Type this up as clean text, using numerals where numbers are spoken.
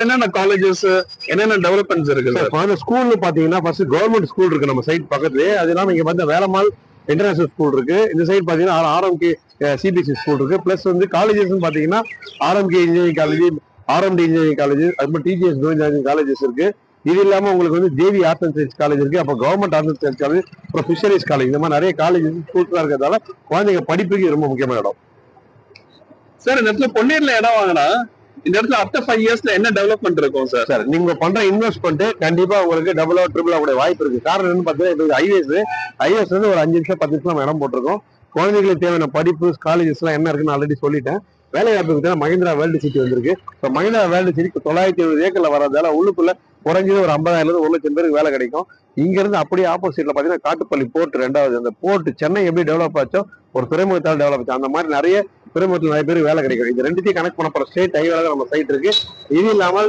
என்னென்ன காலேஜஸ் என்னென்ன டெவலப்மெண்ட்ஸ் இருக்கு சார்? ஸ்கூல்னு பாத்தீங்கன்னா ஃபர்ஸ்ட் கவர்மெண்ட் ஸ்கூல் இருக்கு நம்ம சைட் பக்கத்துலயே. அது இல்லாம இங்க வந்து வேலம்மாள் இன்டர்நேஷனல் ஸ்கூல் இருக்கு. இந்த சைடு பாத்தீங்கன்னா ஆர்எம்கே சிபிஎஸ்சி ஸ்கூல் இருக்கு. பிளஸ் வந்து காலேஜஸ் பாத்தீங்கன்னா RMK engineering college, RMT engineering college, அதுமாதிரி டிஜிஎஸ் கோவிந்தராஜன் காலேஜஸ் இருக்கு. இது இல்லாம உங்களுக்கு வந்து JV arts and science college இருக்கு. அப்போ government arts and science college, அப்புறம் ஃபிஷரிஸ் காலேஜ், இந்த மாதிரி நிறைய காலேஜஸ் ஸ்கூல்ஸ் இருக்கிறதால குழந்தைங்க படிப்புக்கு ரொம்ப முக்கியமான இடம் சார். இந்த இடத்துல பொன்னேர்ல இடம் வாங்கினா இந்த இடத்துல அடுத்த 5 இயர்ஸ்ல என்ன டெவலப்மெண்ட் இருக்கும் சார்? சார் நீங்க பண்ற இன்வெஸ்ட்மெண்ட் கண்டிப்பா உங்களுக்கு டபுளோ ட்ரிபிள் ஆகக்கூடிய வாய்ப்பு இருக்கு. காரணம் என்னன்னு பாத்தீங்கன்னா ஹைவேஸ் வந்து ஒரு 5 நிமிஷம் 10 நிமிஷம் நம்ம இடம் போட்டிருக்கோம். குழந்தைகளுக்கு தேவையான படிப்பு காலேஜஸ் எல்லாம் என்ன இருக்குன்னு ஆல்ரெடி சொல்லிட்டேன். வேலை வாய்ப்பு மஹிந்திரா வேர்ல்டு சிட்டி வந்திருக்கு. இப்போ மஹிந்திரா வேர்ல்டு சிட்டி 970 ஏக்கர்ல வரதால உள்ளுக்குள்ள குறைஞ்சது ஒரு 50,000 1 லட்சம் பேருக்கு வேலை கிடைக்கும். இங்க இருந்து அப்படியே ஆப்போசிட்ல பாத்தீங்கன்னா காட்டுப்பள்ளி போர்ட், ரெண்டாவது அந்த போர்ட் சென்னை எப்படி டெவலப் ஆச்சோ ஒரு துறைமுகத்தால் டெவலப் ஆச்சு. அந்த மாதிரி நிறைய துறைமுகத்தில் நிறைய பேருக்கு வேலை கிடைக்கும். இது ரெண்டுத்தையும் கனெக்ட் பண்ண போற ஸ்டேட் ஹைவேல நம்ம சைட் இருக்கு. இது இல்லாமல்